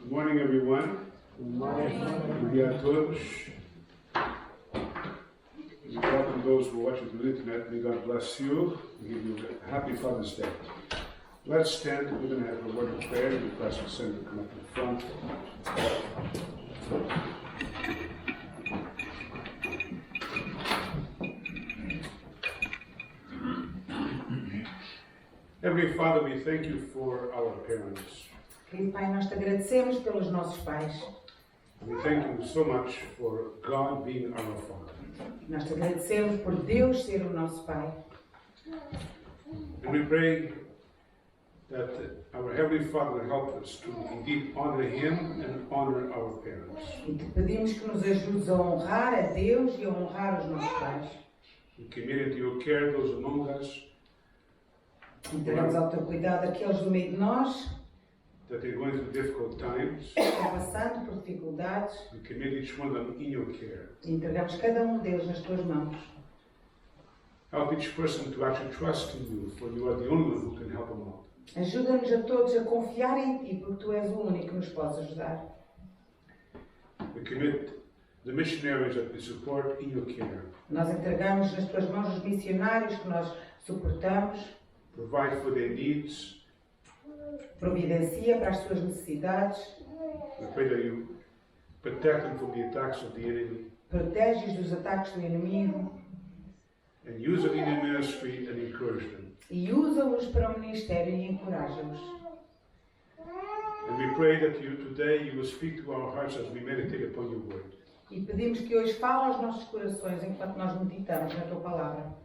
Good morning, everyone. Bom dia a todos. We welcome those who watch it on the internet. May God bless you and give you a happy Father's Day. Let's stand. We're going to have a word of prayer. The pastor Senator come up to the front. Heavenly Father, we thank you for our parents. Querido Pai, nós te agradecemos pelos nossos pais. We thank you so much for God being our Father. Nós te agradecemos por Deus ser o nosso Pai. And we pray that our Heavenly Father will help us to indeed honor Him and honor our parents. E te pedimos que nos ajudes a honrar a Deus e a honrar os nossos pais. We commit into your care those among us Entregamos ao teu cuidado aqueles do meio de nós that are going through difficult times. que estão passando por dificuldades. We commit each one of them in your care. E entregamos cada deles nas tuas mãos. Help each person to actually trust in you, for you are the only one who can help them out. Ajuda-nos a todos a confiar em Ti, porque Tu és o único que nos podes ajudar. We commit the missionaries that we support in your care. Nós entregamos nas tuas mãos os missionários que nós suportamos. Provide for their needs. Providencia para as suas necessidades. We pray that you protect them from the attacks of the enemy. Protege-os dos ataques do inimigo. And use them in your ministry and encourage them. E usa-os para o ministério e encoraja-os. And we pray that today you will speak to our hearts as we meditate upon your word. E pedimos que hoje fale aos nossos corações enquanto nós meditamos na Tua Palavra.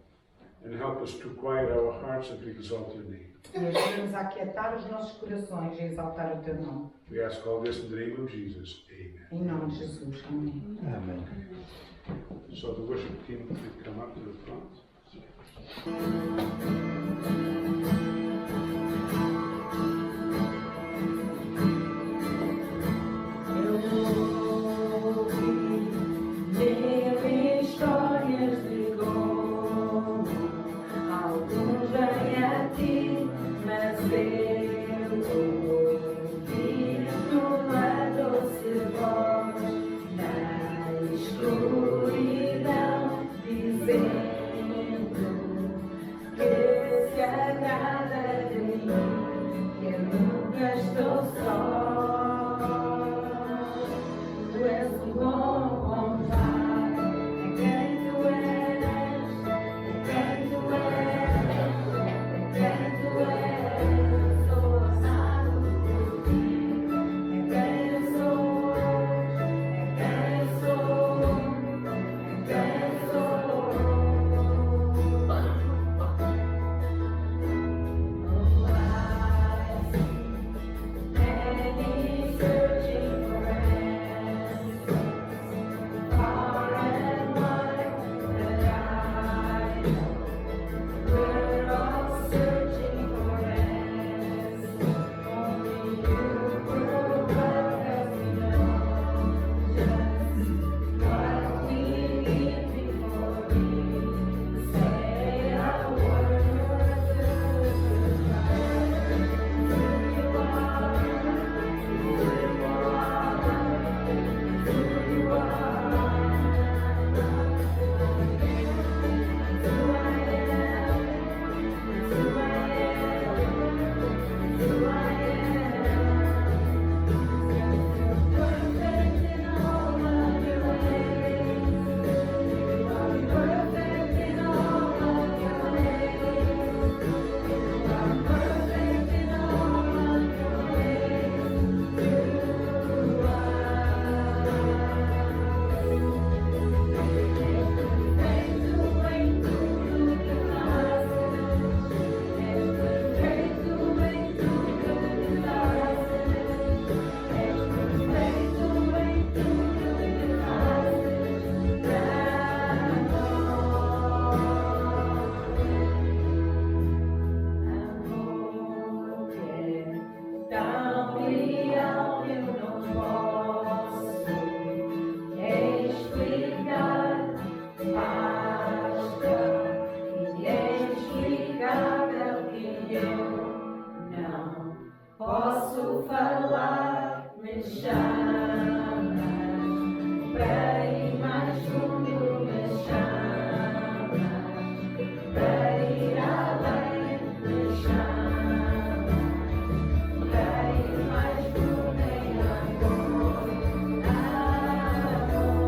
And help us to quiet our hearts and to exalt your name. E ajuda-nos a aquietar os nossos corações e a exaltar o Teu nome. We ask all this in the name of Jesus. Amen. Em nome de Jesus. Amém. Amém. So the worship team could come up to the front. Histórias de como alguns vêm a ti, mas eu ouvi tua doce voz na escuridão, dizendo que se agrada de mim, que eu nunca estou só. Tu és um bom Pai. chamas, para ir mais fundo me chamas, para ir além me chamas, para ir mais fundo em amor, amor.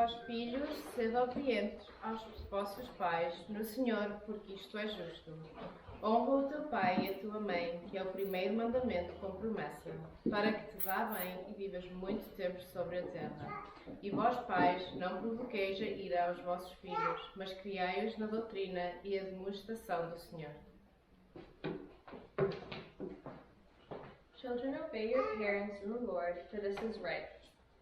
vós, filhos, sede obedientes aos vossos pais no Senhor, porque isto é justo. Honra o teu pai e a tua mãe, que é o primeiro mandamento com promessa, para que te vá bem e vivas muito tempo sobre a terra. E vós, pais, não provoqueis a ira aos vossos filhos, mas criai-os na doutrina e admoestação do Senhor. Children, obey your parents in the Lord, for this is right.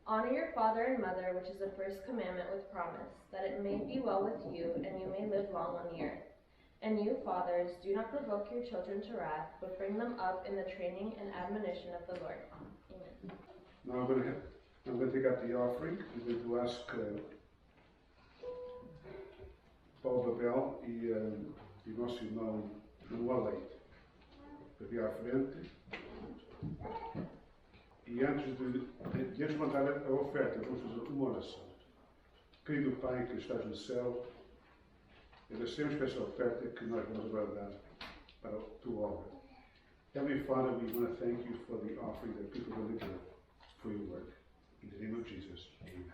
Honor your father and mother, which is the first commandment with promise, that it may be well with you and you may live long on the earth. And you, fathers, do not provoke your children to wrath, but bring them up in the training and admonition of the Lord. Amen. Now I'm going to take up the offering. I'm going to ask Paulo Babel e nosso irmão Manuel Leite para vir à frente. E antes de levantar a oferta, vamos fazer uma oração. Querido Pai que estás no céu, agradecemos por essa oferta que nós vamos agora dar para a tua obra. Heavenly Father, we want to thank you for the offering that people are going to give for your work. In the name of Jesus, amen.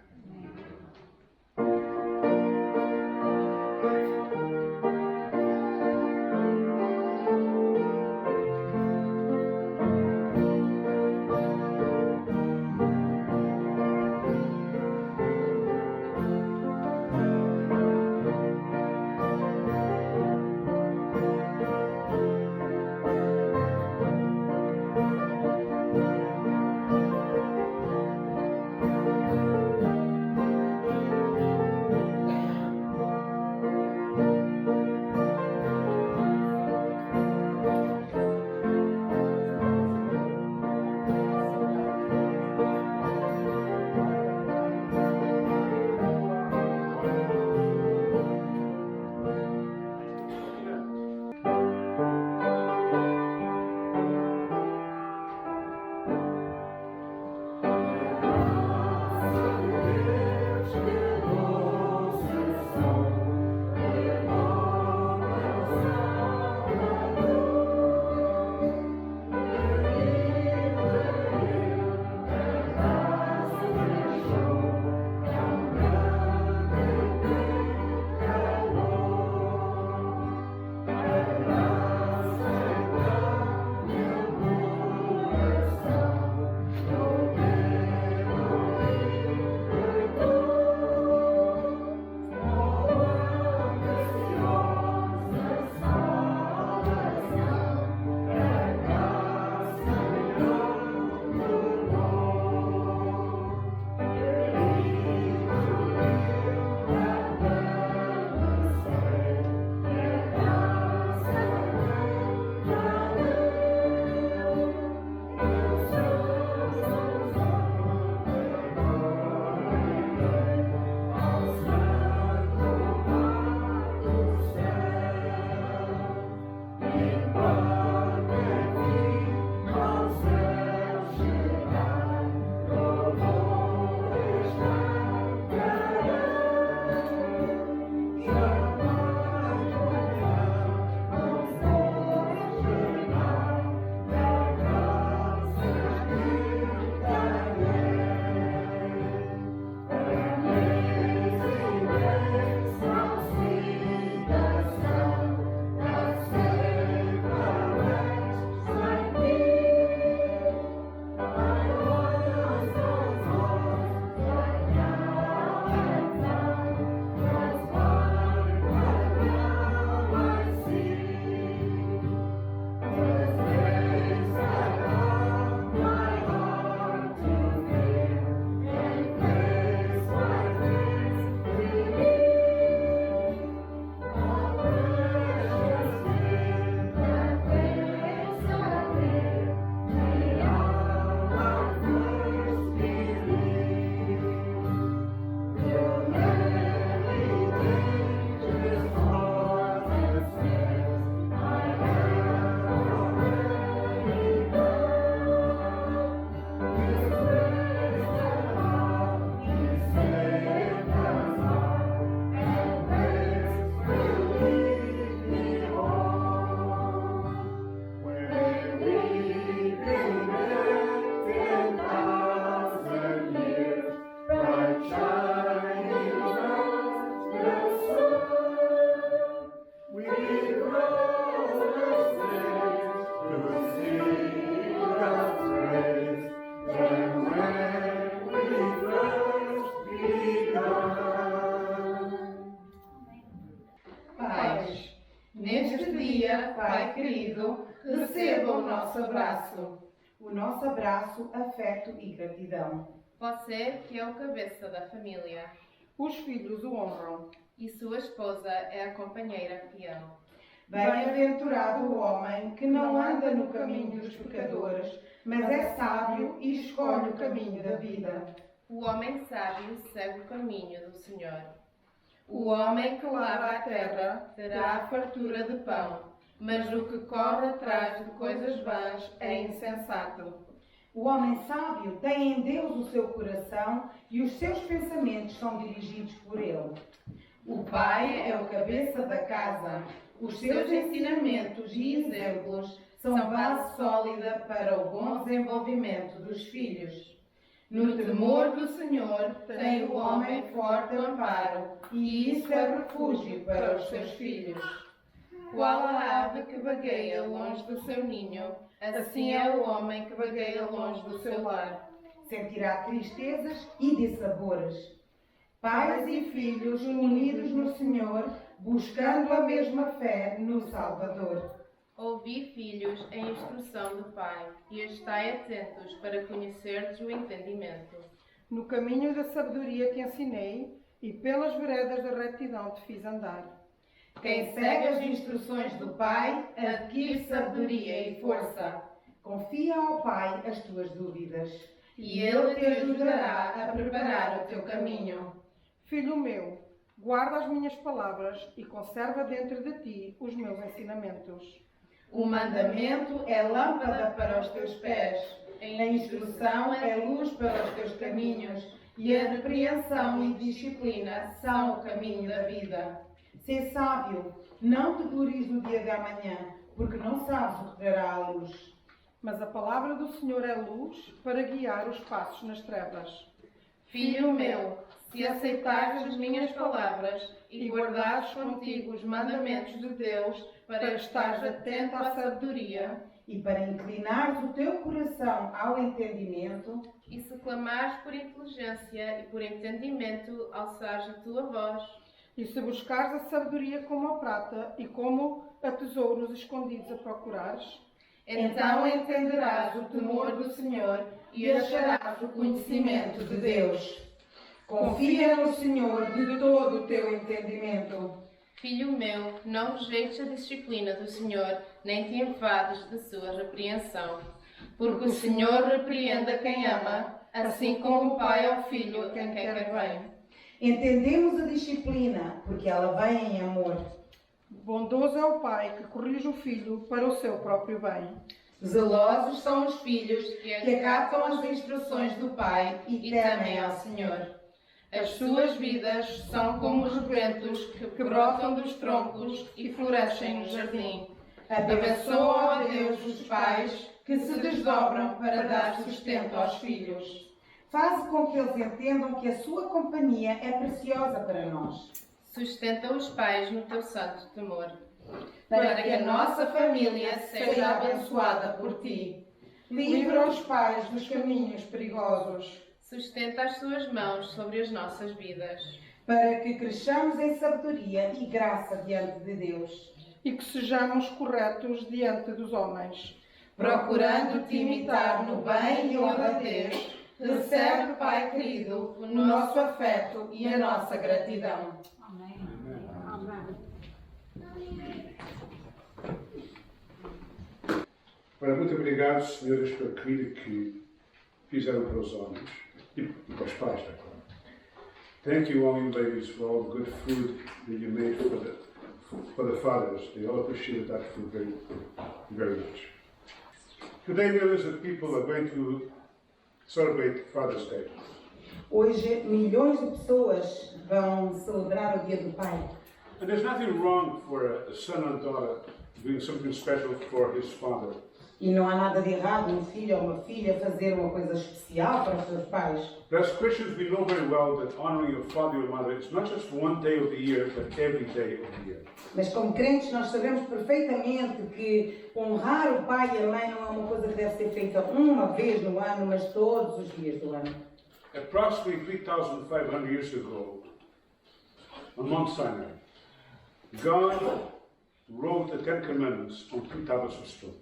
o nosso abraço, afeto e gratidão. Você que é o cabeça da família Os filhos o honram. e sua esposa é a companheira fiel. Bem-aventurado o homem que não anda no caminho dos pecadores, mas é sábio e escolhe o caminho da vida. O homem sábio segue o caminho do Senhor. O homem que lava a terra terá a fartura de pão, mas o que corre atrás de coisas vãs é insensato. O homem sábio tem em Deus o seu coração e os seus pensamentos são dirigidos por ele. O pai é o cabeça da casa. Os seus ensinamentos e exemplos são base sólida para o bom desenvolvimento dos filhos. No temor do Senhor tem o homem forte amparo, e isso é refúgio para os seus filhos. Qual a ave que vagueia longe do seu ninho, assim é o homem que vagueia longe do seu lar. Sentirá tristezas e dissabores. Pais e filhos unidos no Senhor, buscando a mesma fé no Salvador. Ouvi, filhos, a instrução do Pai, e estai atentos para conhecerdes o entendimento. No caminho da sabedoria que ensinei, e pelas veredas da retidão te fiz andar. Quem segue as instruções do Pai, adquire sabedoria e força. Confia ao Pai as tuas dúvidas, e Ele te ajudará a preparar o teu caminho. Filho meu, guarda as minhas palavras e conserva dentro de ti os meus ensinamentos. O mandamento é lâmpada para os teus pés, a instrução é luz para os teus caminhos, e a repreensão e disciplina são o caminho da vida. Sê sábio, não te glories no dia de amanhã, porque não sabes o que trará à luz. Mas a palavra do Senhor é luz para guiar os passos nas trevas. Filho meu, se aceitares as minhas palavras e guardares contigo os mandamentos de Deus, para estares atento à sabedoria, E para inclinares o teu coração ao entendimento, e se clamares por inteligência e por entendimento, alçares a tua voz, E se buscares a sabedoria como a prata e como a tesouros escondidos a procurares, então entenderás o temor do Senhor e acharás o conhecimento de Deus. Confia no Senhor de todo o teu entendimento. Filho meu, não rejeites a disciplina do Senhor, nem te enfades de sua repreensão. Porque o Senhor repreende a quem ama, assim como o pai ao filho a quem quer bem. Entendemos a disciplina, porque ela vem em amor. bondoso é o pai que corrige o filho para o seu próprio bem. Zelosos são os filhos que acatam as instruções do pai e temem ao Senhor. As suas vidas são como os rebentos que brotam dos troncos e florescem no jardim. Abençoa, ó Deus, os pais que se desdobram para dar sustento aos filhos. Faz com que eles entendam que a sua companhia é preciosa para nós. Sustenta os pais no teu santo temor. Para que a nossa família seja abençoada por ti. Livra os pais dos caminhos perigosos. Sustenta as suas mãos sobre as nossas vidas. Para que cresçamos em sabedoria e graça diante de Deus. E que sejamos corretos diante dos homens. Procurando te imitar no bem e honradez, recebe, Pai querido, o nosso afeto e a nossa gratidão. Amém. Amém. Ora, muito obrigado, senhoras, pela comida que fizeram para os homens e para os pais, tá claro. Thank you, all you ladies, for all the good food that you made for the fathers. They all appreciated that food very, very much. Today, millions of people are going to celebrate Father's Day. Hoje, milhões de pessoas vão celebrar o Dia do Pai. And there's nothing wrong for a son or daughter doing something special for his father. E não há nada de errado um filho ou uma filha fazer uma coisa especial para os seus pais. But as Christians, we know very well that honoring your father or mother is not just one day of the year, but every day of the year. Mas como crentes nós sabemos perfeitamente que honrar o pai e a mãe não é uma coisa que deve ser feita uma vez no ano, mas todos os dias do ano. Approximately 3,500 years ago, on Mount Sinai, God wrote the Ten Commandments on 2 tablets of stone.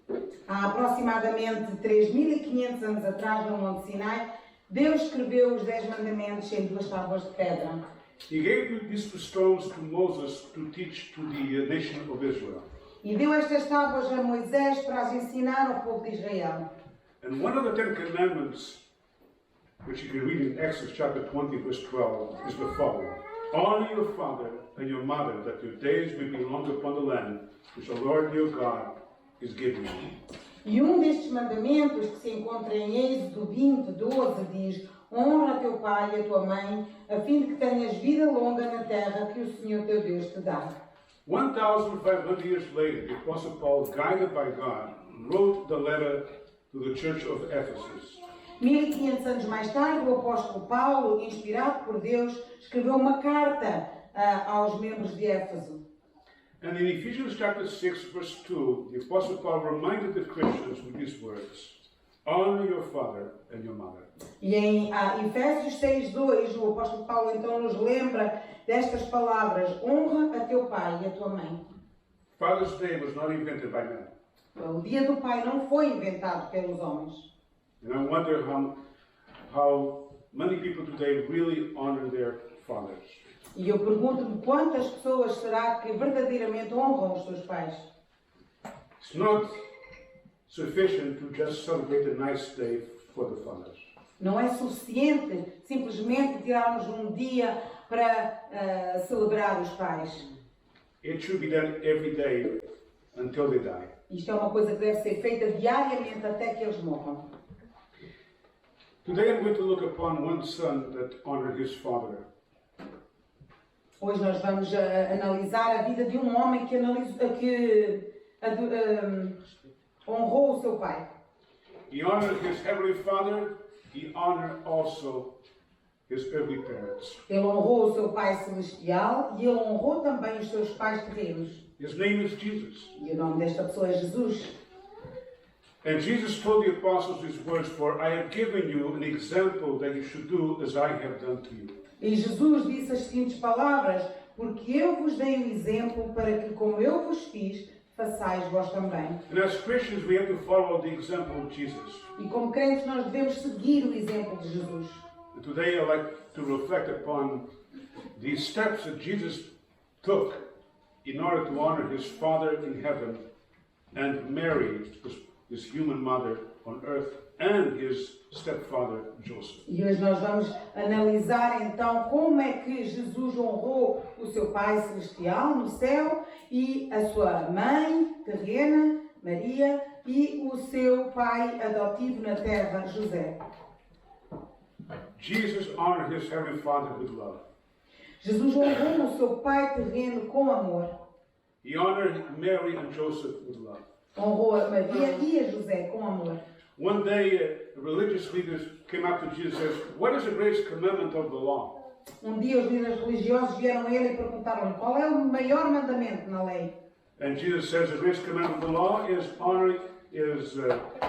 Há aproximadamente 3.500 anos atrás, no Monte Sinai, Deus escreveu os 10 mandamentos em 2 tábuas de pedra. He gave these two stones to Moses to teach to the nation of Israel. E deu estas tábuas a Moisés para as ensinar ao povo de Israel. And one of the Ten Commandments, which you can read in Exodus chapter 20, verse 12, is the following. Honor your father and your mother, that your days may be long upon the land, which the Lord your God is giving you. E destes mandamentos que se encontra em Êxodo 20, 12, diz: honra teu pai e a tua mãe, a fim de que tenhas vida longa na terra que o Senhor teu Deus te dá. 1,500 years later, the Apostle Paul, guided by God, wrote the letter to the church of Ephesus. 1500 anos mais tarde, o apóstolo Paulo, inspirado por Deus, escreveu uma carta aos membros de Éfeso. And in Ephesians chapter 6, verse 2, the Apostle Paul reminded the Christians with these words, honor your father and your mother. E em Efésios 6:2, o apóstolo Paulo então nos lembra destas palavras: honra a teu pai e a tua mãe. Father's Day was not invented by man. O dia do pai não foi inventado pelos homens. And I wonder how many people today really honor their fathers. E eu pergunto-me quantas pessoas será que verdadeiramente honram os seus pais? It's not sufficient to just celebrate a nice day for the fathers. Não é suficiente simplesmente tirarmos um dia para celebrar os pais. It should be done every day until they die. Isto é uma coisa que deve ser feita diariamente até que eles morram. Today I'm going to look upon one son that honored his father. Hoje nós vamos analisar a vida de um homem que honrou o seu pai. He honored his heavenly father. He honored also his earthly parents. Ele honrou o seu pai celestial e ele honrou também os seus pais terrenos. His name is Jesus. E o nome desta pessoa é Jesus. And Jesus told the apostles these words, for I have given you an example that you should do as I have done to you. E Jesus disse as seguintes palavras: porque eu vos dei um exemplo para que, como eu vos fiz, façais vós também. And as Christians, we have to follow the example of Jesus. E como crentes, nós devemos seguir o exemplo de Jesus. And today I'd like to reflect upon these steps that Jesus took in order to honor his Father in heaven and Mary, his human mother on earth, and his stepfather Joseph. E hoje nós vamos analisar então como é que Jesus honrou o seu Pai Celestial no céu e a sua mãe terrena, Maria, e o seu pai adotivo na terra, José. Jesus honored his heavenly Father with love. Jesus honrou o seu pai terreno com amor. He honored Mary and Joseph with love. Honrou a Maria e a José com amor. One day, religious leaders came up to Jesus and said, what is the greatest commandment of the law? Dia os líderes religiosos vieram a ele e perguntaram-lhe qual é o maior mandamento na lei. And Jesus says the greatest commandment of the law is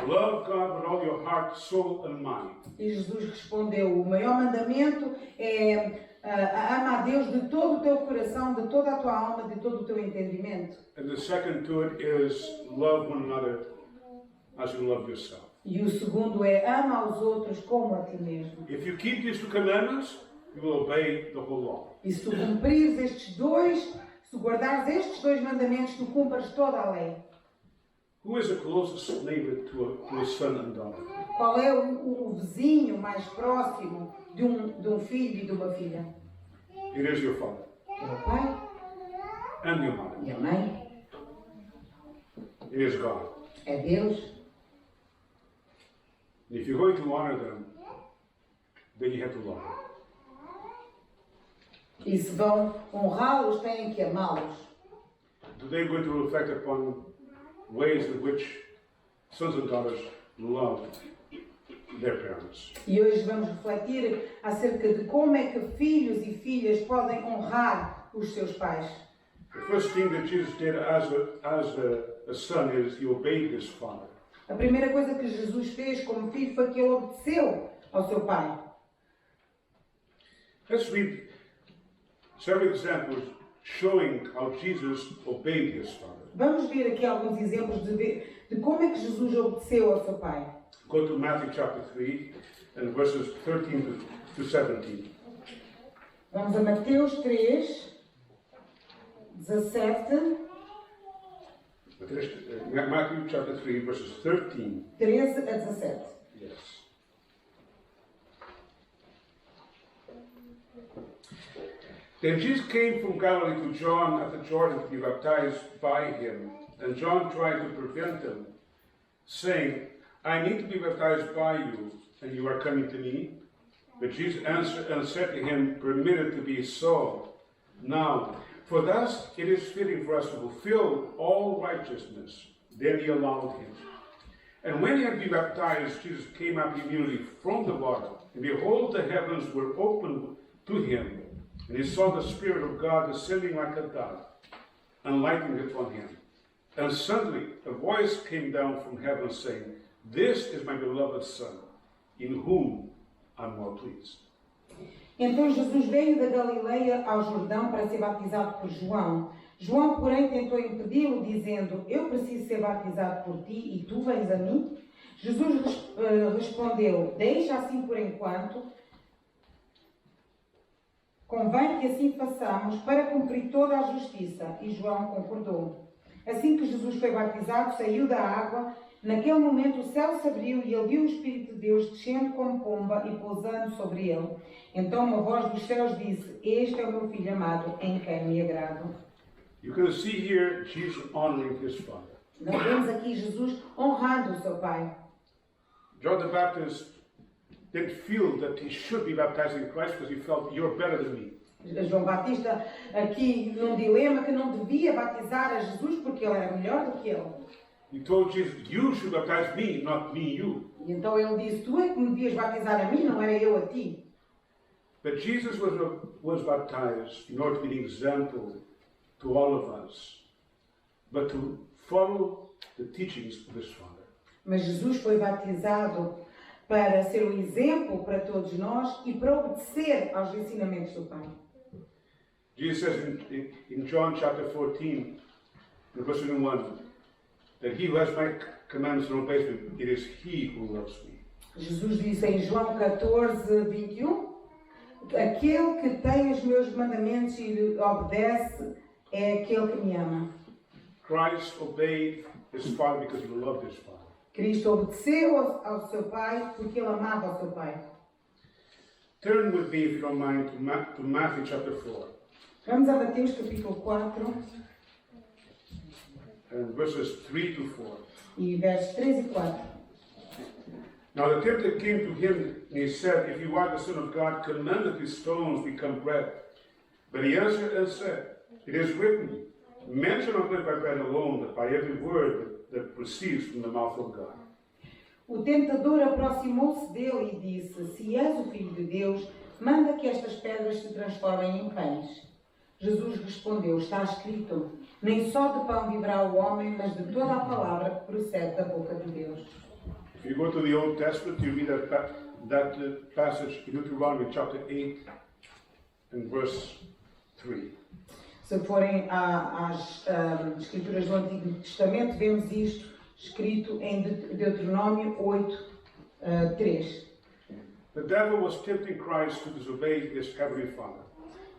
love God with all your heart, soul and mind. E Jesus respondeu: o maior mandamento é ama a Deus de todo o teu coração, de toda a tua alma, de todo o teu entendimento. And the second to it is love one another as you love yourself. E o segundo é ama aos outros como a ti mesmo. If you keep these two commandments, you will obey the whole law. E se tu cumprires estes dois, se guardares estes dois mandamentos, tu cumpres toda a lei. Who is the closest neighbor to a son and daughter? Qual é o vizinho mais próximo de um filho e de uma filha? It is your father É o pai and your mother. e a mãe. It is God. É Deus. And if you're going to honor them, then you have to love them. E se vão honrá-los, têm que amá-los. Today we're going to reflect upon ways in which sons and daughters love their parents. E hoje vamos refletir acerca de como é que filhos e filhas podem honrar os seus pais. The first thing that Jesus did as a son is he obeyed his father. A primeira coisa que Jesus fez como filho foi que ele obedeceu ao seu pai. Let's read several examples showing how Jesus obeyed his father. Vamos ver aqui alguns exemplos de como é que Jesus obedeceu ao seu Pai. Go to Matthew chapter 3 and verses 13 to 17. Vamos a Mateus 3, 17, Matthew chapter 3 verses 13. 13 a 17. Yes. Then Jesus came from Galilee to John at the Jordan to be baptized by him. And John tried to prevent him, saying, I need to be baptized by you, and you are coming to me? But Jesus answered and said to him, Permit it to be so. Now, for thus it is fitting for us to fulfill all righteousness. Then he allowed him. And when he had been baptized, Jesus came up immediately from the water. And behold, the heavens were opened to him. And he saw the Spirit of God descending like a dove, and lighting upon him. And suddenly a voice came down from heaven saying, This is my beloved Son, in whom I'm well pleased. Então Jesus veio da Galileia ao Jordão para ser batizado por João. João, porém, tentou impedi-lo, dizendo, Eu preciso ser batizado por ti e tu vens a mim? Jesus respondeu, Deixa assim por enquanto. Convém que assim façamos para cumprir toda a justiça. E João concordou. Assim que Jesus foi batizado, saiu da água. Naquele momento o céu se abriu e ele viu o Espírito de Deus descendo como pomba e pousando sobre ele. Então uma voz dos céus disse, Este é o meu Filho amado, em quem me agrado. You can see here Jesus honoring his Father. Nós vemos aqui Jesus honrando o seu Pai. John the Baptist didn't feel that he should be baptized in Christ because he felt, You're better than me. João Batista aqui num dilema que não devia batizar a Jesus porque ele era melhor do que ele. He told Jesus, You should baptize me, not me you. E então ele disse, tu é que me devias batizar a mim, não era eu a ti. But Jesus was baptized in order to be an example to all of us, but to follow the teachings of his Father. Mas Jesus foi batizado para ser um exemplo para todos nós e para obedecer aos ensinamentos do Pai. Jesus says in John chapter 14, in verse 21, that he who has my commandments and obeys me, it is he who loves me. Jesus disse em João 14, 21, aquele que tem os meus mandamentos e lhe obedece é aquele que me ama. Christ obeyed his Father because he loved his Father. Cristo obedeceu ao seu Pai porque ele amava o seu Pai. Turn with me, if you don't mind, to Matthew chapter 4, Vamos a Mateus capítulo 4 and verses 3 to 4. e versos 3 e 4. Now the tempter came to him, and he said, If you are the Son of God, command that these stones become bread. But he answered and said, It is written, Man shall not live by bread alone, but by every word that proceeds from the mouth of God. O tentador aproximou-se dele e disse, Se és o Filho de Deus, manda que estas pedras se transformem em pães. Jesus respondeu, está escrito, nem só de pão viverá o homem, mas de toda a palavra que procede da boca de Deus. If you go to the Old Testament, you read that passage in Deuteronomy chapter 8 and verse 3. Se forem às escrituras do Antigo Testamento, vemos isto escrito em Deuteronômio 8, 3. The devil was tempting Christ to disobey his heavenly Father.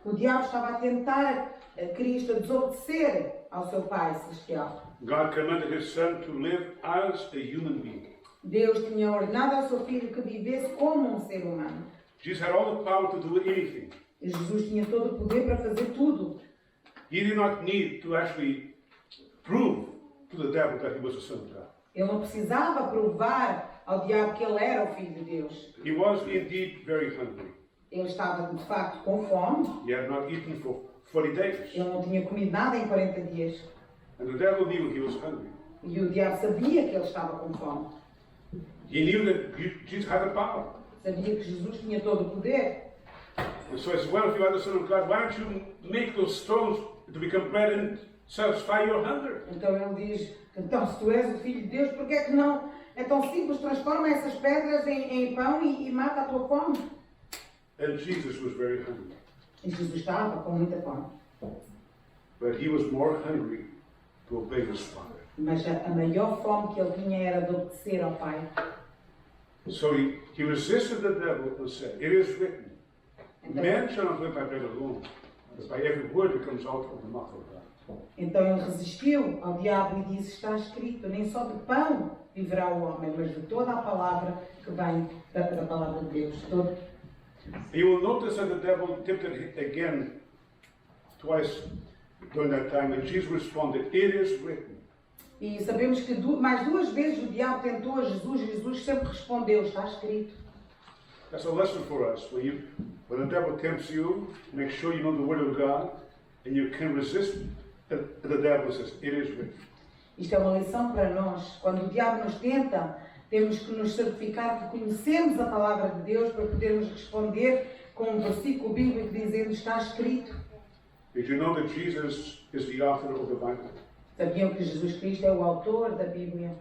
O diabo estava a tentar a Cristo a desobedecer ao seu Pai Celestial. God commanded his Son to live as a human being. Deus tinha ordenado ao seu Filho que vivesse como um ser humano. Jesus had all the power to do anything. E Jesus tinha todo o poder para fazer tudo. He did not need to actually prove to the devil that he was the Son of God. Ele não precisava provar ao diabo que ele era o Filho de Deus. He was indeed very hungry. Ele estava, de facto, com fome. He had not eaten for 40 days. Ele não tinha comido nada em 40 dias. And the devil knew he was hungry. E o diabo sabia que ele estava com fome. He knew that Jesus had the power. Sabia que Jesus tinha todo o poder. And so he said, well, if you are the Son of God, why don't you make those stones to become bread and satisfy your hunger? Então ele diz, então se tu és o Filho de Deus, por que é que não? É tão simples, transforma essas pedras em pão e mata a tua fome. And Jesus was very hungry. E Jesus estava com muita fome. But he was more hungry to to obey his Father. Mas a maior fome que ele tinha era de obedecer ao Pai. So he resisted the devil and said, "It is written, man shall not live by bread alone, but by every word that comes out of the mouth of God." Então ele resistiu ao diabo e disse: está escrito, nem só de pão viverá o homem, mas de toda a palavra que vem da palavra de Deus. You will notice that the devil tempted again twice during that time, and Jesus responded, "It is written." E sabemos que mais duas vezes o diabo tentou a Jesus e Jesus sempre respondeu: está escrito. That's a lesson for us. When the devil tempts you, make sure you know the Word of God, and you can resist the devil says, "It is written." Isto é uma lição para nós. Quando o diabo nos tenta, temos que nos certificar que conhecemos a palavra de Deus para podermos responder com um versículo bíblico dizendo: está escrito. Did you know that Jesus is the author of the Bible? Sabiam que Jesus Cristo é o autor da Bíblia?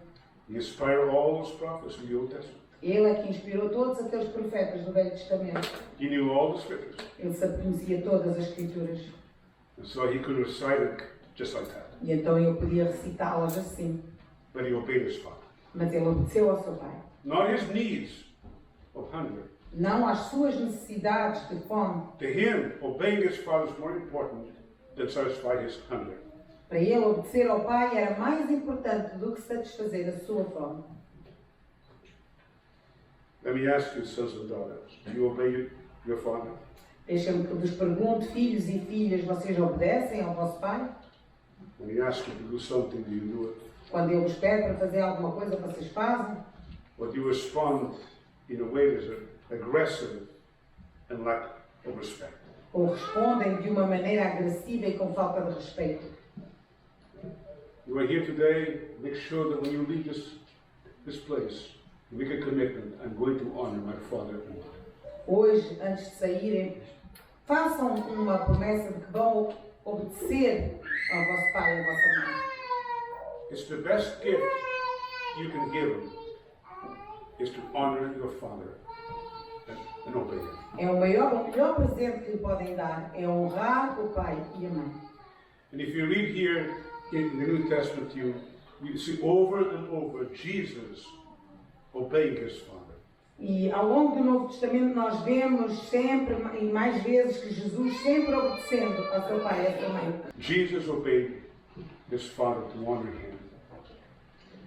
He inspired all those prophets in the Old Testament. Ele é que inspirou todos aqueles profetas do Velho Testamento. He knew all the scriptures, Ele conhecia todas as Escrituras. and so he could recite it just like that. E então ele podia recitá-las assim. But he obeyed his Father. Mas ele obedeceu ao seu Pai. Not his needs of hunger. Não às suas necessidades de fome. To him, obeying his Father is more important than satisfy his hunger. Para ele, obedecer ao Pai era mais importante do que satisfazer a sua fome. Let me ask you, sons and daughters, do you obey your Father? Deixa-me que vos pergunte, filhos e filhas, vocês obedecem ao vosso Pai? When he asks you to do something, do you do it? Quando Ele vos pede para fazer alguma coisa, vocês fazem? Or do you respond in a way that is aggressive and lack of respect? Ou respondem de uma maneira agressiva e com falta de respeito? You are here today, make sure that when you leave this place, you make a commitment, I'm going to honor my father and mother. Hoje, antes de saírem, façam uma promessa de que vão obedecer ao vosso pai e à vossa mãe. It's the best gift you can give them, is to honor your father and obey him. É o melhor presente que lhe podem dar, é honrar o pai e a mãe. And if you read here in the New Testament, you see over and over Jesus obeying his father. E ao longo do Novo Testamento nós vemos sempre e mais vezes que Jesus sempre obedecendo ao seu pai e à sua mãe. Jesus obeyed his father to honor him.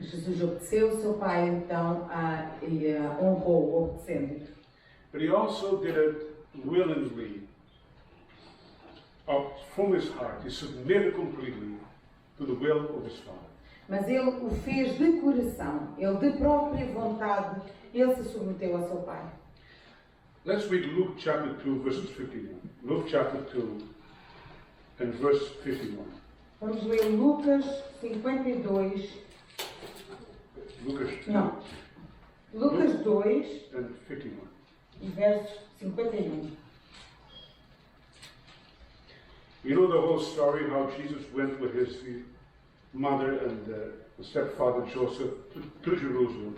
Jesus obedeceu o seu pai, então, e honrou, obedecendo. But he also did it willingly, from his heart. He submitted completely to the will of his father. Mas ele o fez de coração, ele de própria vontade, ele se submeteu ao seu pai. Let's read Luke chapter 2, verses 51. Luke chapter 2 and verse 51. Vamos ler Lucas 52, Lucas 2 não, Lucas 2 and 51. e verso 51. You know the whole story, how Jesus went with his mother and the stepfather Joseph to Jerusalem.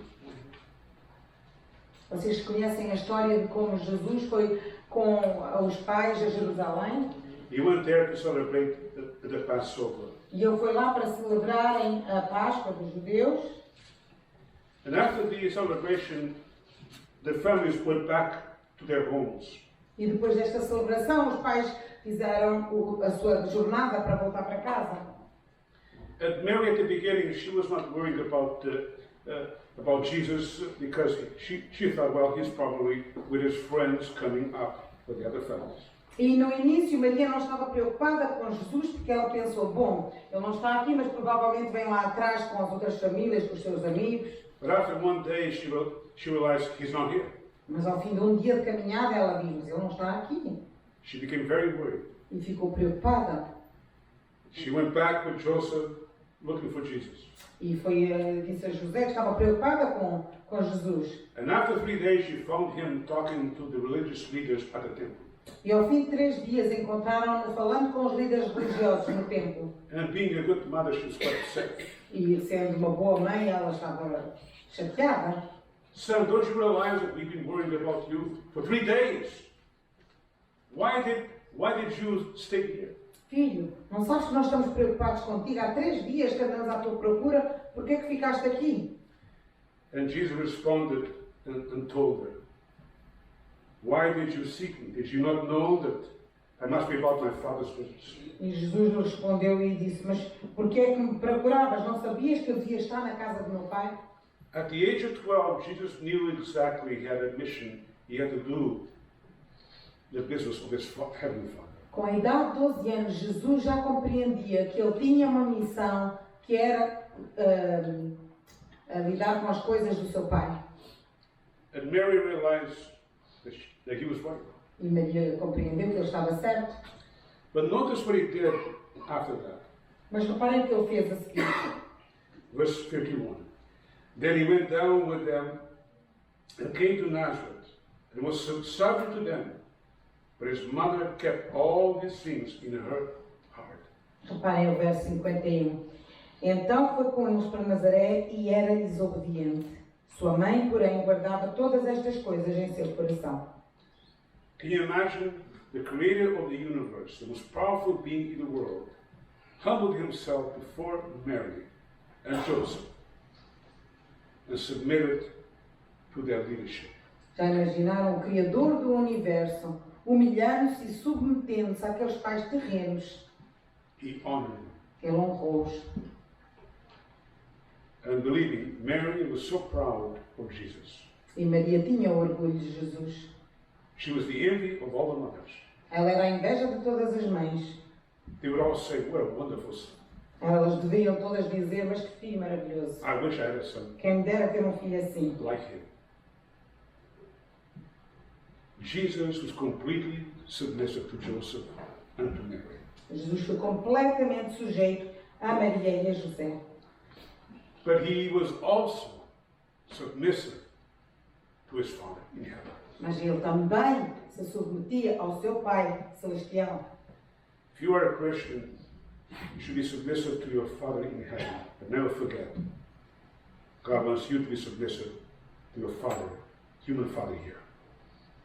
Vocês conhecem a história de como Jesus foi com os pais a Jerusalém? He went there to celebrate the Passover. E ele foi lá para celebrarem a Páscoa dos judeus. And after the celebration, the families went back to their homes. E depois desta celebração, os pais fizeram a sua jornada para voltar para casa. And Mary, at the beginning, she was not worried about Jesus because she thought, well, he's probably with his friends coming up with the other families. E no início, Maria não estava preocupada com Jesus porque ela pensou, bom, ele não está aqui, mas provavelmente vem lá atrás com as outras famílias, com os seus amigos. But after one day, she realized he's not here. Mas ao fim de um dia de caminhada, ela diz, mas ele não está aqui. She became very worried. E ficou preocupada. She went back with Joseph looking for Jesus. E disse a José que estava preocupada com Jesus. And after 3 days, she found him talking to the religious leaders at the temple. E ao fim de 3 dias encontraram-no falando com os líderes religiosos no templo. And being a good mother, she was quite upset. E sendo uma boa mãe, ela estava chateada. Son, don't you realize that we've been worrying about you for 3 days? Why did you stay here? Filho, não sabes que nós estamos preocupados contigo? Há 3 dias que andamos à tua procura, por que é que ficaste aqui? And Jesus responded and told her, "Why did you seek me? Did you not know that I must be about my Father's business?" E Jesus lhe respondeu e disse, mas por que é que me procuravas? Não sabias que eu devia estar na casa do meu pai? At the age of 12, Jesus knew exactly he had a mission he had to do the business of his Heavenly Father. Com a idade de 12 anos, Jesus já compreendia que ele tinha uma missão que era lidar com as coisas do seu pai. And Mary realized that he was right. E Maria compreendeu que ele estava certo. But notice what he did after that. Mas reparem o que ele fez a seguir. Verse 51. Then he went down with them and came to Nazareth and was subject to them. But his mother kept all these things in her heart. Reparem o verso 51. Então foi com eles para Nazaré e era-lhes obediente. Sua mãe, porém, guardava todas estas coisas em seu coração. Can you imagine the creator of the universe, the most powerful being in the world, humbled himself before Mary and Joseph and submitted to their leadership? Já imaginaram o Criador do Universo humilhando-se e submetendo-se àqueles pais terrenos? He honored them. Ele honrou-os. And believing, Mary was so proud of Jesus. E Maria tinha o orgulho de Jesus. She was the envy of all the mothers. Ela era a inveja de todas as mães. They would all say, "What a wonderful son. Elas deviam todas dizer, mas que filho maravilhoso. I wish I had a son Quem me dera ter um filho assim. like him." Jesus was completely submissive to Joseph and to Mary. Jesus foi completamente sujeito a Maria e a José. But he was also submissive to his Father in heaven. Mas ele também se submetia ao seu Pai Celestial. If you are a Christian, you should be submissive to your Father in heaven. But never forget, God wants you to be submissive to your Father, human Father here.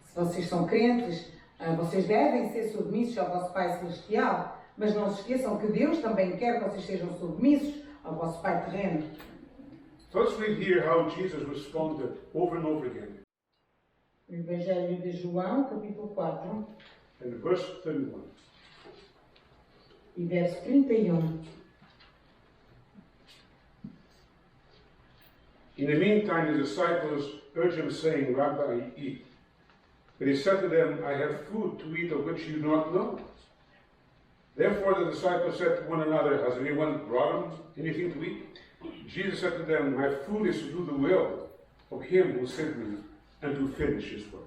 Se vocês são crentes, vocês devem ser submissos ao vosso Pai Celestial, mas não se esqueçam que Deus também quer que vocês sejam submissos ao vosso Pai terreno. So let's read here how Jesus responded over and over again. O Evangelho de João, capítulo 4, In verse 31. e verso 31. In the meantime, the disciples urged him, saying, "Rabbi, eat." But he said to them, "I have food to eat of which you do not know." Therefore the disciples said to one another, "Has anyone brought him anything to eat?" Jesus said to them, "My food is to do the will of him who sent me and to finish his work."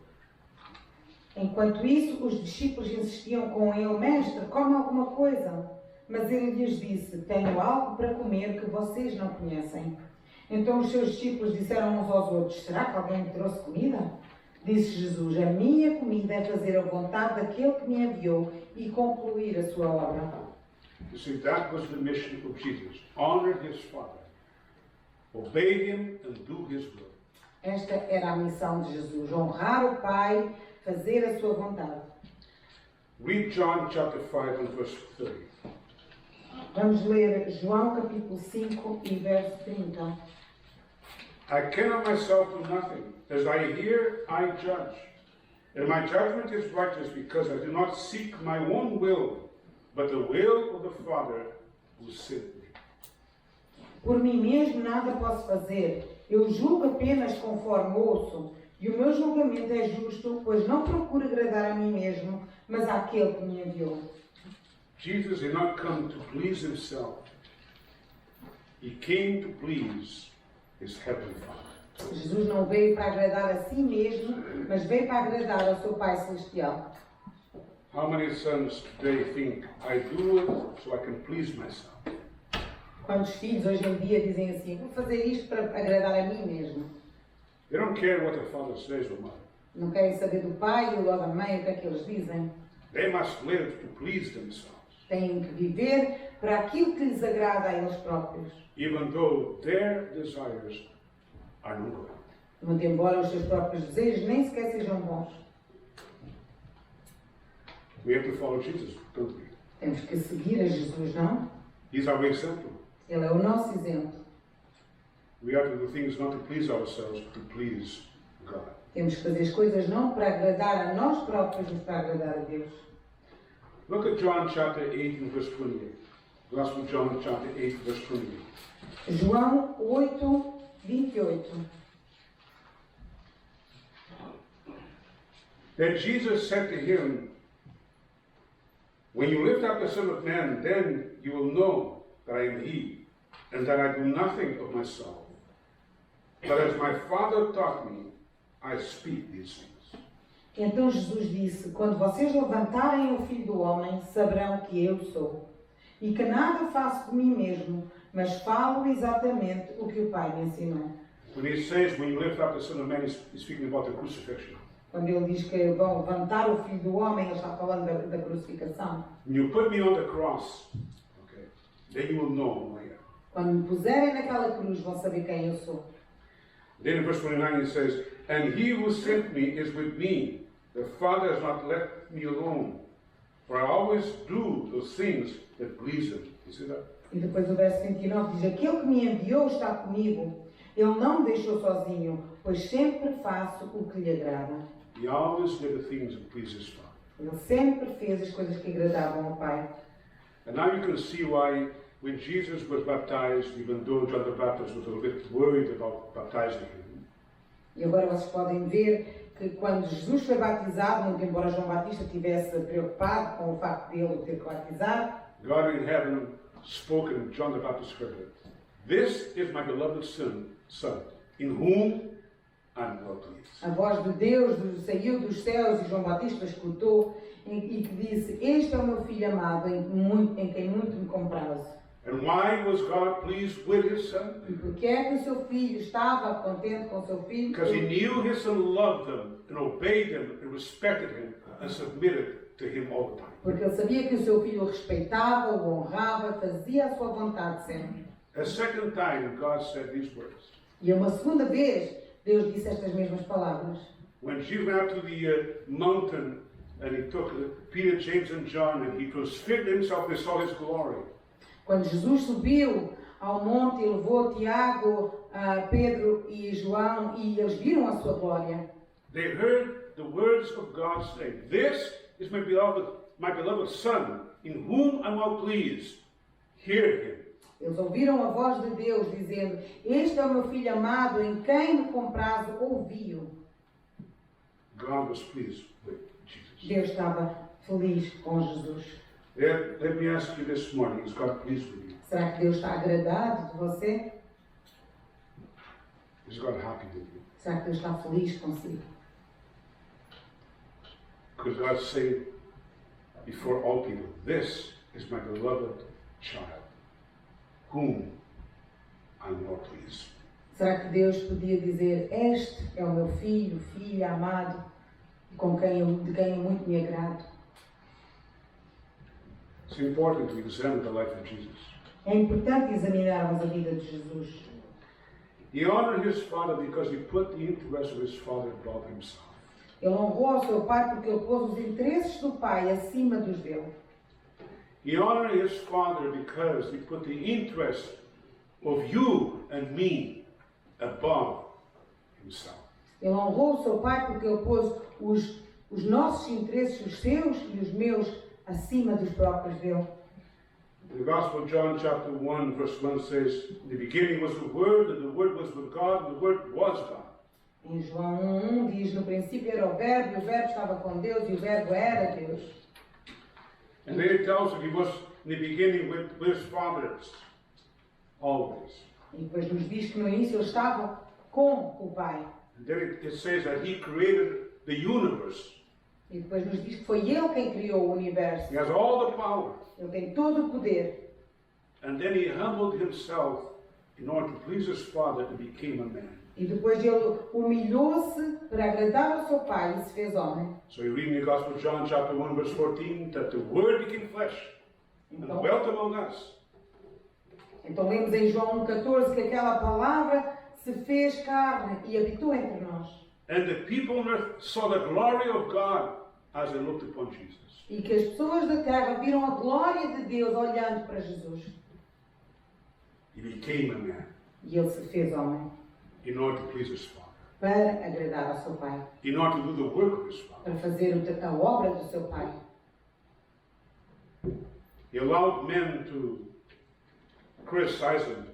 Enquanto isso, os discípulos insistiam com ele, Mestre, come alguma coisa. Mas ele lhes disse, tenho algo para comer que vocês não conhecem. Então os seus discípulos disseram uns aos outros, será que alguém me trouxe comida? Disse Jesus, a minha comida é fazer a vontade daquele que me enviou e concluir a sua obra. You see, that was the mission of Jesus. Honor his Father. Obey him and do his will. Esta era a missão de Jesus, honrar o Pai, fazer a sua vontade. Read John chapter 5 and verse 30. Vamos ler João capítulo 5 e verso 30. I cannot myself do nothing. As I hear, I judge. And my judgment is righteous because I do not seek my own will, but the will of the Father who sent me. Por mim mesmo nada posso fazer. Eu julgo apenas conforme ouço. E o meu julgamento é justo, pois não procuro agradar a mim mesmo, mas àquele que me enviou. Jesus did not come to please himself. He came to please his heavenly Father. Jesus não veio para agradar a si mesmo, mas veio para agradar ao seu Pai Celestial. How many sons today think, I do it so I can please myself? Quantos filhos hoje em dia dizem assim, vou fazer isto para agradar a mim mesmo? They don't care what the father says or mother. Não querem saber do pai ou da mãe o que é que eles dizem. They must live to please themselves, Têm que viver para aquilo que lhes agrada a eles próprios. even though their desires are not good. Muito embora os seus próprios desejos nem sequer sejam bons. We have to follow Jesus, don't we? Temos que seguir a Jesus, não? He's our example. Ele é o nosso exemplo. We are to do things not to please ourselves, but to please God. Temos que fazer as coisas não para agradar a nós próprios, mas para agradar a Deus. Look at John chapter 8 and verse 28. Gospel of John chapter 8 verse 28. João 8, 28. Then Jesus said to him, when you lift up the Son of Man, then you will know that I am He, and that I do nothing of myself. But as my Father taught me, I speak these things. Então Jesus disse: quando vocês levantarem o Filho do Homem, saberão que eu sou. E que nada faço de mim mesmo, mas falo exatamente o que o Pai me ensinou. When he says, when you lift up the Son of Man, he's speaking about the crucifixion. Quando ele diz que vão levantar o Filho do Homem, ele está falando da crucificação. When you put me on the cross, okay, then you will know who I am. Quando me puserem naquela cruz, vão saber quem eu sou. Then in verse 29 he says, and he who sent me is with me. The Father has not left me alone, for I always do those things that please him. You see that? E depois o verso 29 diz: aquele que me enviou está comigo. Ele não me deixou sozinho, pois sempre faço o que lhe agrada. He always did the things that please his Father. Ele sempre fez as coisas que agradavam ao Pai. And now you can see why when Jesus was baptized, even though John the Baptist was a little bit worried about baptizing him, E agora vocês podem ver que quando Jesus foi batizado, muito embora João Batista estivesse preocupado com o facto de ele o ter que batizar, God in heaven spoke and John the Baptist heard it. This is my beloved son, in whom I'm well pleased. a voz de Deus saiu dos céus e João Batista escutou e que disse: este é o meu filho amado, em quem muito me comprazo. And why was God pleased with his son? E porque é que o seu filho estava contente com o seu filho? Because he knew his son loved him and obeyed him and respected him and submitted to him all the time. Porque ele sabia que o seu filho o respeitava, o honrava, fazia a sua vontade sempre. A second time, God said these words. E uma segunda vez, Deus disse estas mesmas palavras. When Jesus went out to the mountain and he took Peter, James, and John and he transfigured himself, they saw his glory. Quando Jesus subiu ao monte e levou Tiago, Pedro e João, e eles viram a sua glória. They heard the words of God say, this is my beloved son, in whom I'm well pleased. Hear him. Eles ouviram a voz de Deus dizendo: este é o meu filho amado, em quem me comprazo, ouvi-o. God was pleased with Jesus. Deus estava feliz com Jesus. Let me ask you this morning, is God pleased with you? Será que Deus está agradado de você? Is God happy with you? Será que Deus está feliz consigo? Because God said before all people, this is my beloved child, whom I'm well pleased. Será que Deus podia dizer: este é o meu filho, filha amado, de quem eu muito me agrado? It's important to examine the life of Jesus. É importante examinarmos a vida de Jesus. He honored his father because he put the interest of his father above himself. Ele honrou ao seu pai porque ele pôs os interesses do pai acima dos dele. He honored his father because he put the interest of you and me above himself. Ele honrou o seu pai porque ele pôs os nossos interesses, os seus e os meus, acima dos próprios dele. The Gospel of John chapter 1 verse 1 says, in the beginning was the Word, and the Word was with God, and the Word was God. Em João 1 diz: no princípio era o Verbo, e o Verbo estava com Deus, e o Verbo era Deus. And then it tells us he was in the beginning with his fathers, always. E depois nos diz que no início ele estava com o Pai. And then it says that he created the universe. E depois nos diz que foi ele quem criou o universo. He has all the power. Ele tem todo o poder. And then he humbled himself in order to please his Father and became a man. E depois ele humilhou-se para agradar ao seu Pai e se fez homem. So you read in the Gospel of John chapter 1 verse 14 that the Word became flesh and dwelt among us. Então lemos em João 1,14 que aquela palavra se fez carne e habitou entre nós. And the people on earth saw the glory of God as they looked upon Jesus. E que as pessoas da terra viram a glória de Deus olhando para Jesus. He became a man E ele se fez homem in order to please his Father, para agradar ao seu Pai, in order to do the work of his Father. para fazer a obra do seu Pai. He allowed men to criticize him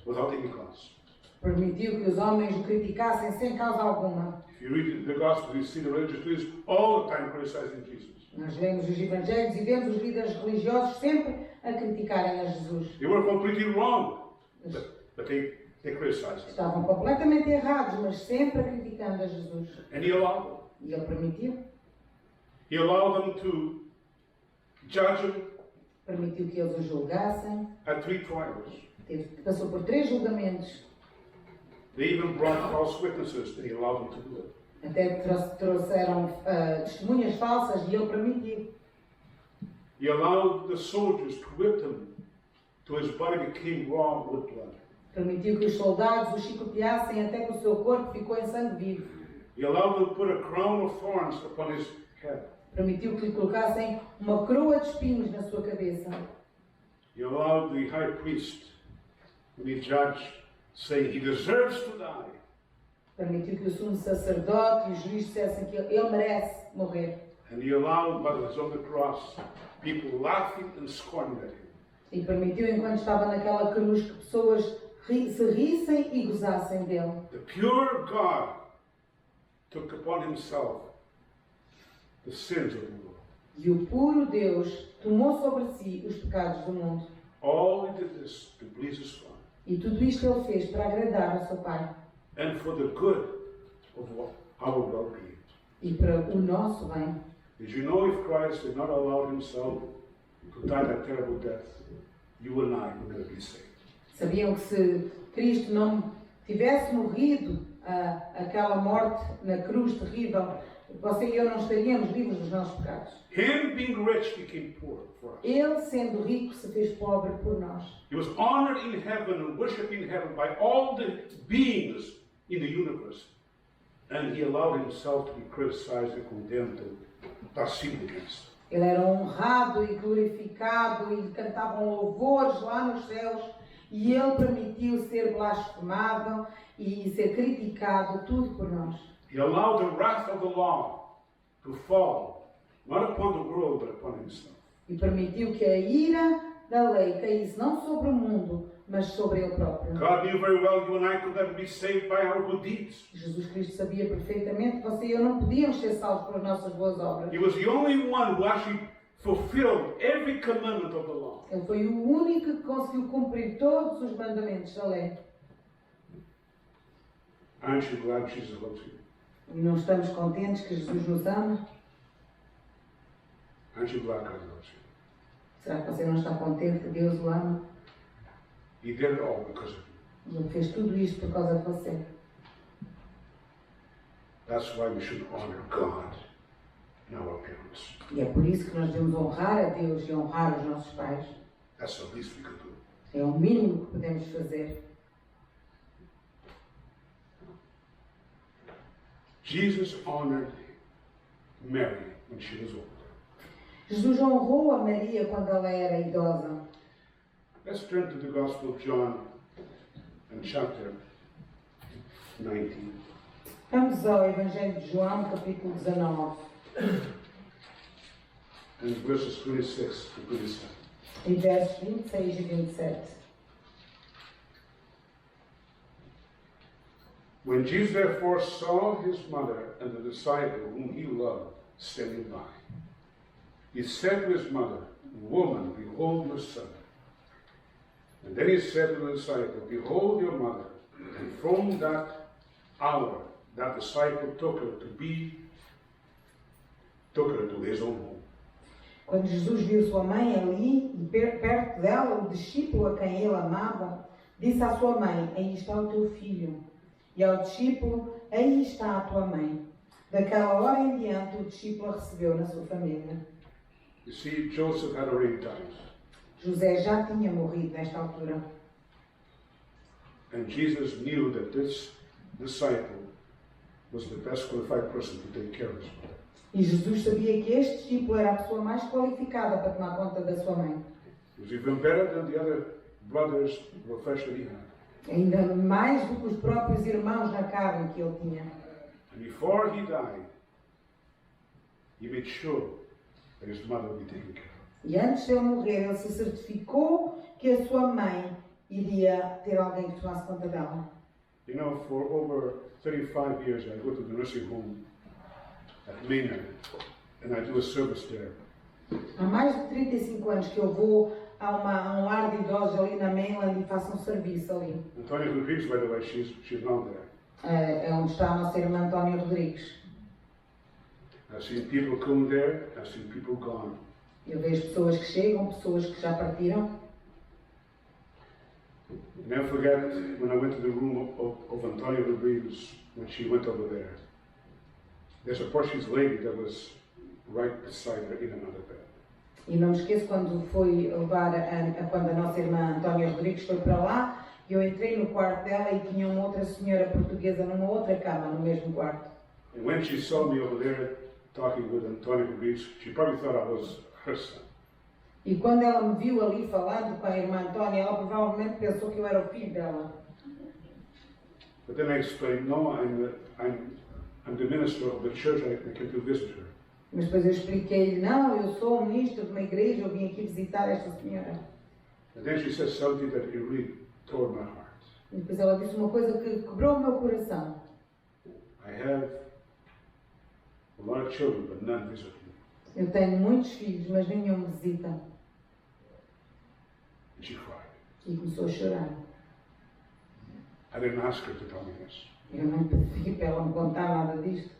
without any cause. Permitiu que os homens o criticassem sem causa alguma. If you read the Gospel, you see the religious leaders all the time criticizing Jesus. Nós lemos os evangelhos e vemos os líderes religiosos sempre a criticarem a Jesus. They were completely wrong, but they criticized him. Estavam completamente errados, mas sempre criticando a Jesus. And he allowed them. E ele permitiu. He allowed them to judge him Permitiu que eles o julgassem. at 3 trials. Passou por 3 julgamentos. They even brought false witnesses, and he allowed them to do it. Até trouxeram testemunhas falsas e ele permitiu. He allowed the soldiers to whip him till his body became raw with blood. Permitiu que os soldados o chicoteassem até que o seu corpo ficou em sangue vivo. He allowed them to put a crown of thorns upon his head. Permitiu que lhe colocassem uma coroa de espinhos na sua cabeça. He allowed the high priest, when he judged, say he deserves to die. Permitiu que o sumo sacerdote e o juiz dissessem que ele merece morrer. And he allowed, while he was on the cross, people laughing and scorning at him. E permitiu, enquanto estava naquela cruz, que pessoas se rissem e gozassem dele. The pure God took upon himself the sins of the world. E o puro Deus tomou sobre si os pecados do mundo. All he did this to please his Father E tudo isto ele fez para agradar ao seu Pai and for the good of our well-being. e para o nosso bem. Did you know if Christ did not allow himself to die that terrible death, you and I would never be saved? Sabiam que se Cristo não tivesse morrido aquela morte na cruz terrível, você e eu não estaríamos vivos dos nossos pecados. Him being rich became poor for us. Ele, sendo rico, se fez pobre por nós. He was honored in heaven and worshipped in heaven by all the beings in the universe. And he allowed himself to be criticized and condemned and blasphemed against. Ele era honrado e glorificado e cantavam louvores lá nos céus e ele permitiu ser blasfemado e ser criticado, tudo por nós. He allowed the wrath of the law to fall, not upon the world, but upon himself. E permitiu que a ira da lei caísse não sobre o mundo, mas sobre ele próprio. God knew very well you and I could never be saved by our good deeds. Jesus Cristo sabia perfeitamente que você e eu não podíamos ser salvos pelas nossas boas obras. He was the only one who actually fulfilled every commandment of the law. Ele foi o único que conseguiu cumprir todos os mandamentos da lei. Aren't you glad Jesus loves you? E não estamos contentes que Jesus nos ama? Aren't you glad God loves you? Será que você não está contente que Deus o ama? He did it all because of you. E ele fez tudo isto por causa de você. That's why we should honor God in our parents. E é por isso que nós devemos honrar a Deus e honrar os nossos pais. That's the least we could do. É o mínimo que podemos fazer. Jesus honored Mary when she was old. Jesus honrou a Maria quando ela era idosa. Let's turn to the Gospel of John and chapter 19. Vamos ao Evangelho de João, capítulo 19, And verses 26 to 27. e versos 26 e 27. When Jesus therefore saw his mother and the disciple whom he loved standing by, he said to his mother, Woman, behold your son. And then he said to the disciple, Behold your mother. And from that hour, that disciple took her to his own home. Quando Jesus viu sua mãe ali, e perto dela, o discípulo a quem ele amava, disse à sua mãe, aí está o teu filho. E ao discípulo, aí está a tua mãe. Daquela hora em diante, o discípulo a recebeu na sua família. You see, Joseph had already died. José já tinha morrido nesta altura. And Jesus knew that this disciple was the best qualified person to take care of his mother. E Jesus sabia que este discípulo era a pessoa mais qualificada para tomar conta da sua mãe. He was even better than the other brothers or flesh that he had. Ainda mais do que os próprios irmãos na carne que ele tinha. And before he died, he made sure that his mother would be taken care of. E antes de ele morrer, ele se certificou que a sua mãe iria ter alguém que tomasse conta dela. You know, for over 35 years, I go to the nursing home at Maynard, and I do a service there. Há mais de 35 anos que eu vou a um lar de idosos ali na Mainland e faço um serviço ali. Antonia Rodrigues, by the way, she's not there. É onde está a nossa irmã Antónia Rodrigues. I've seen people come there, I've seen people gone. Eu vejo pessoas que chegam, pessoas que já partiram. Never forget when I went to the room of Antonia Rodrigues when she went over there. There's a Portuguese lady that was right beside her in another bed. E não me esqueço quando fui levar quando a nossa irmã Antónia Rodrigues foi para lá, eu entrei no quarto dela e tinha uma outra senhora portuguesa numa outra cama, no mesmo quarto. And when she saw me over there talking with Antonia Rodrigues, she probably thought I was her son. E quando ela me viu ali falando com a irmã Antónia, ela provavelmente pensou que eu era o filho dela. But then I explained, no, I'm the minister of the church, I came to visit her. Mas depois eu expliquei-lhe, não, eu sou o ministro de uma igreja, eu vim aqui visitar esta senhora. And then she said something that it really tore my heart. E depois ela disse uma coisa que quebrou o meu coração. I have a lot of children, but none visit me. Eu tenho muitos filhos, mas nenhum me visita. And she cried. E começou a chorar. I didn't ask her to tell me this. Eu não pedi para ela me contar nada disto.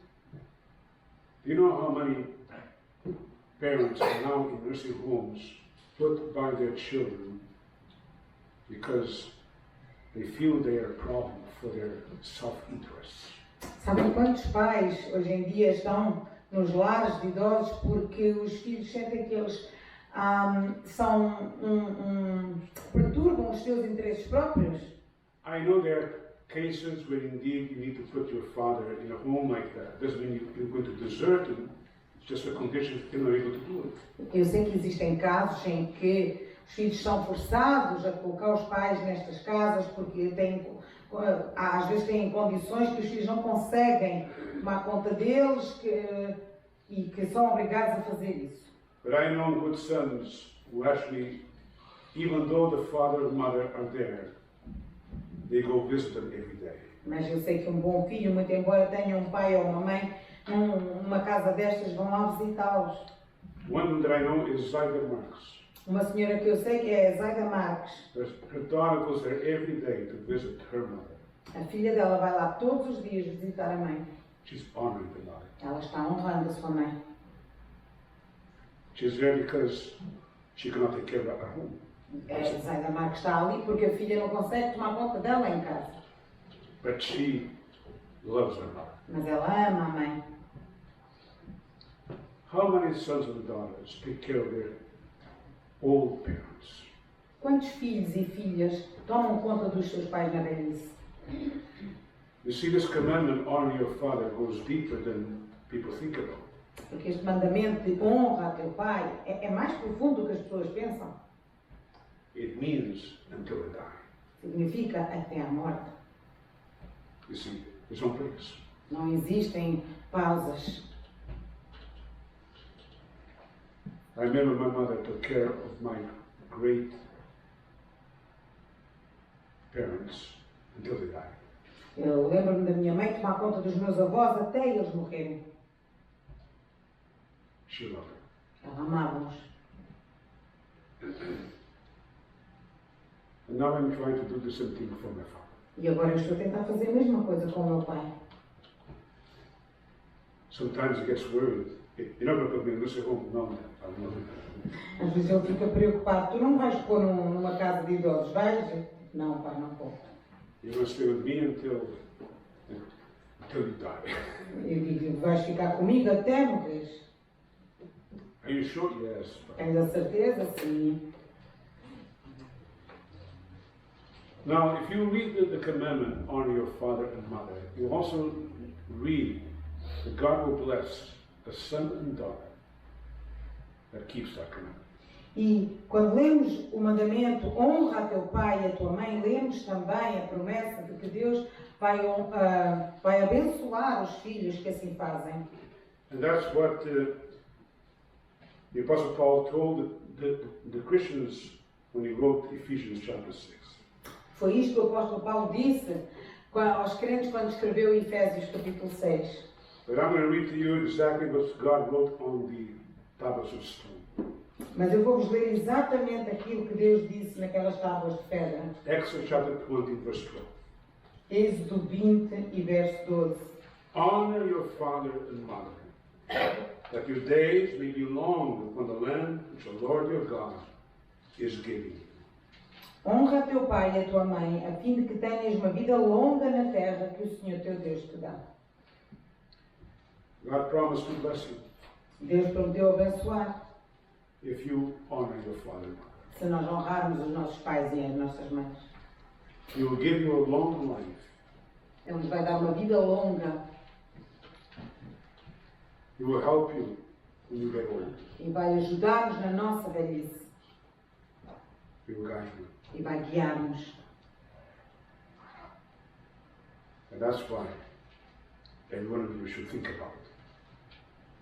Do you know how many parents are now in nursing homes put by their children because they feel they are a problem for their self-interest? Sabem quantos pais hoje em dia estão nos lares de idosos porque os filhos sentem que eles perturbam os seus interesses próprios? I know there are cases where indeed you need to put your father in a home like that. Doesn't mean you're going to desert him. It's just a condition you're not able to do it. Eu sei que existem casos em que os filhos são forçados a colocar os pais nestas casas porque às vezes têm condições que os filhos não conseguem tomar conta deles e que são obrigados a fazer isso. But I know good sons who actually, even though the father and mother are there, they go visit them every day. Mas eu sei que um bom filho, muito embora tenha um pai ou uma mãe, numa casa destas vão lá visitá-los. One that I know is Zaida Marks. Uma senhora que eu sei que é a Zaida Marques. Her daughter goes there every day to visit her mother. A filha dela vai lá todos os dias visitar a mãe. She's honoring the mother. Ela está honrando a sua mãe. She's there because she cannot take care of her at home. A Zaida Marques está ali porque a filha não consegue tomar conta dela em casa. But she loves her mother. Mas ela ama a mãe. How many sons and daughters take care of their old parents? Quantos filhos e filhas tomam conta dos seus pais na velhice? You see, this commandment, honor your father, goes deeper than people think about. Porque este mandamento de honra a teu pai é mais profundo do que as pessoas pensam. It means until I die. Significa até a morte. You see, there's no breaks. Não existem pausas. I remember my mother took care of my great parents until they died. Eu lembro-me da minha mãe tomar conta dos meus avós até eles morrerem. She loved them. Ela amava-os. And now I'm trying to do the same thing for my father. E agora eu estou a tentar fazer a mesma coisa com o meu pai. Sometimes he gets worried. You're not going to put me in nursing home? No, I'm not. Às vezes ele fica preocupado. Tu não vais pôr numa casa de idosos, vais? Não, pai, não vou. You're going to stay with me until you die. Eu digo, vais ficar comigo até morreres. Are you sure? Yes. Tens a certeza? Sim. Now, if you read the commandment, honor your father and mother, you also read that God will bless a son and daughter that keeps that commandment. E quando lemos o mandamento honra a teu pai e a tua mãe, lemos também a promessa de que Deus vai abençoar os filhos que assim fazem. And that's what the Apostle Paul told the Christians when he wrote Ephesians chapter 6. Foi isto que o apóstolo Paulo disse aos crentes quando escreveu Efésios capítulo 6. But I'm going to read to you exactly what God wrote on the tablets of stone. Mas eu vou-vos ler exatamente aquilo que Deus disse naquelas tábuas de pedra. Exodus chapter 20, verse 12. Êxodo 20 e verso 12. Honor your father and mother, that your days may be long upon the land which the Lord your God is giving you. Honra teu pai e a tua mãe, a fim de que tenhas uma vida longa na terra que o Senhor teu Deus te dá. God promised to bless you Deus prometeu abençoar if you honor your father and mother. se nós honrarmos os nossos pais e as nossas mães. He will give you a long life. Ele nos vai dar uma vida longa He will help you when you get old. e vai ajudar-nos na nossa velhice He will guide you. e vai guiar-nos. And that's why every one of you should think about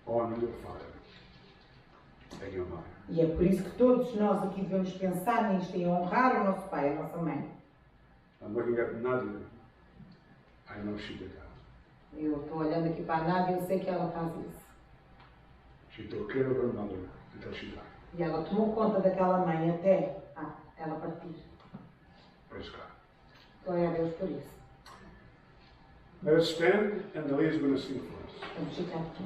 honor your father and your mother. E é por isso que todos nós aqui devemos pensar nisto, em honrar o nosso pai e a nossa mãe. I'm looking at Nadia. I know she did that. Eu estou olhando aqui para a Nádia e eu sei que ela faz isso. She took care of her mother until she died. E ela tomou conta daquela mãe até ela partir. Praise God. Glória a Deus por isso. Let us stand and the ladies are going to sing for us. Vamos ficar aqui.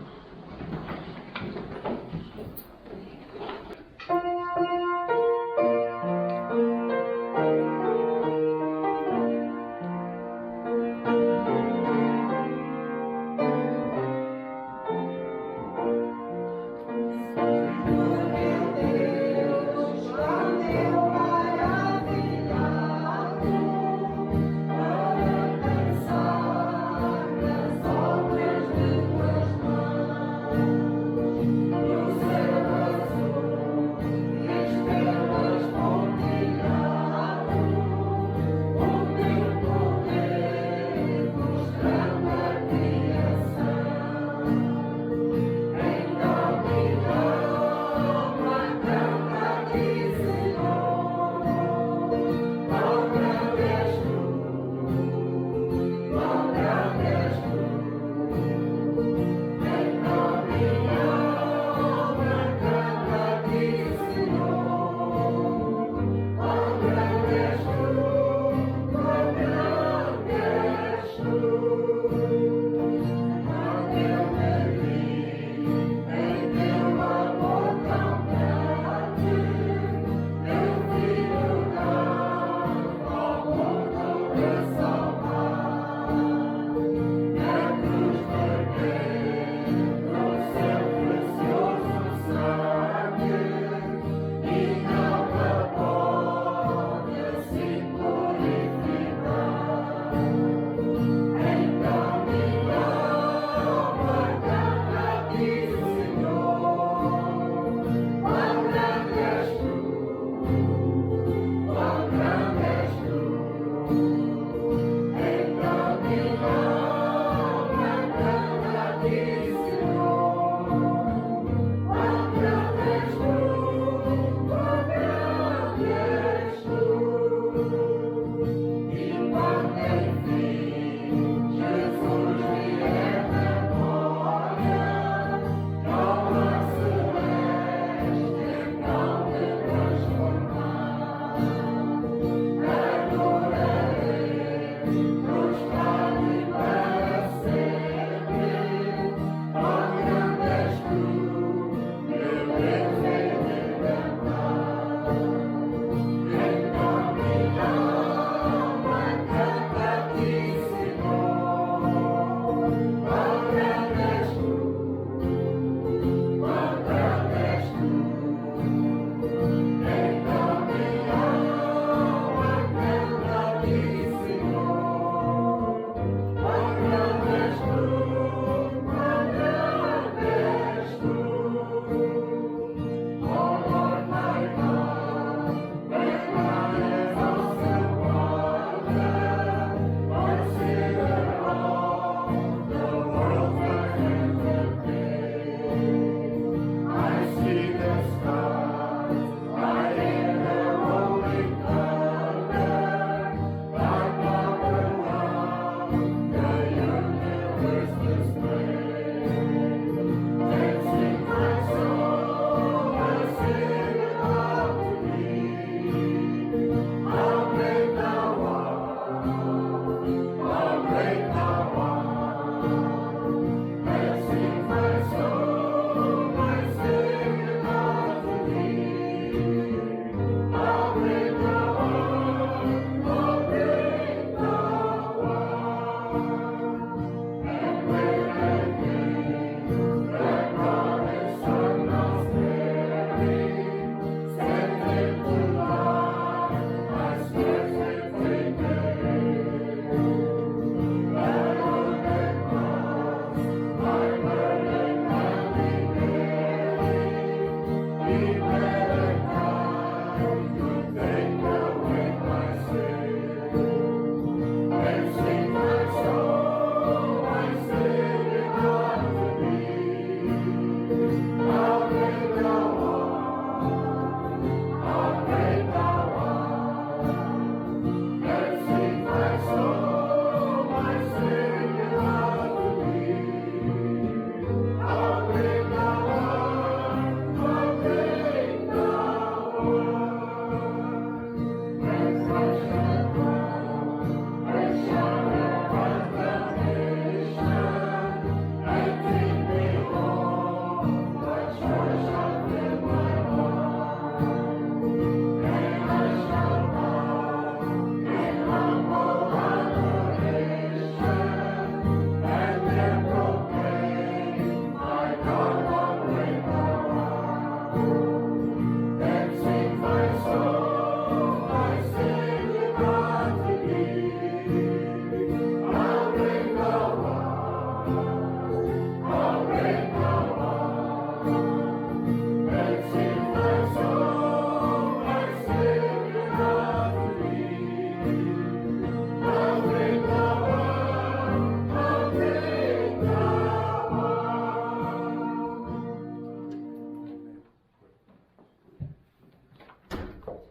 Nas obras de tuas mãos.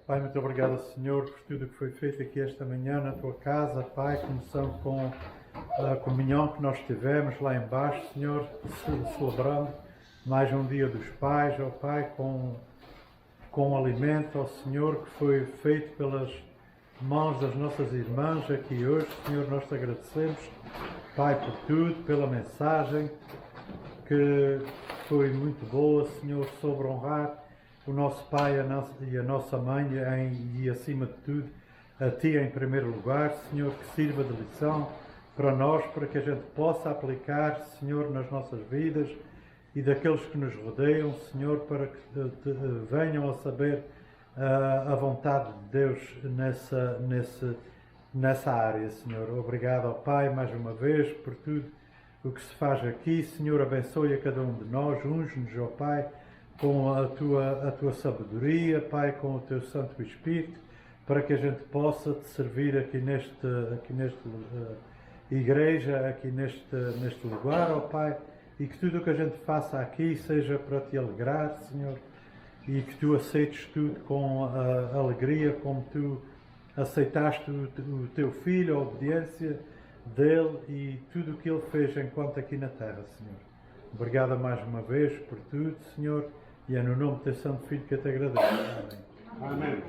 Pai, muito obrigado, Senhor, por tudo que foi feito aqui esta manhã na tua casa, Pai, começando com a comunhão que nós tivemos lá embaixo, Senhor, celebrando mais um dia dos pais, ó Pai, com o alimento, ó Senhor, que foi feito pelas mãos das nossas irmãs aqui hoje. Senhor, nós te agradecemos, Pai, por tudo, pela mensagem que foi muito boa, Senhor, sobre honrar o nosso Pai e a nossa Mãe e, acima de tudo, a Ti em primeiro lugar, Senhor, que sirva de lição para nós, para que a gente possa aplicar, Senhor, nas nossas vidas e daqueles que nos rodeiam, Senhor, para que venham a saber a vontade de Deus nessa área, Senhor. Obrigado ao Pai, mais uma vez, por tudo o que se faz aqui. Senhor, abençoe a cada um de nós, unge-nos, ó Pai, com a tua sabedoria, Pai, com o teu Santo Espírito, para que a gente possa te servir aqui nesta igreja, aqui neste lugar, ó Pai, e que tudo o que a gente faça aqui seja para te alegrar, Senhor, e que tu aceites tudo com alegria, como tu aceitaste o teu Filho, a obediência dele e tudo o que ele fez enquanto aqui na terra, Senhor. Obrigado mais uma vez por tudo, Senhor, e é no nome do teu Santo Filho que eu te agradeço. Amém. Amém.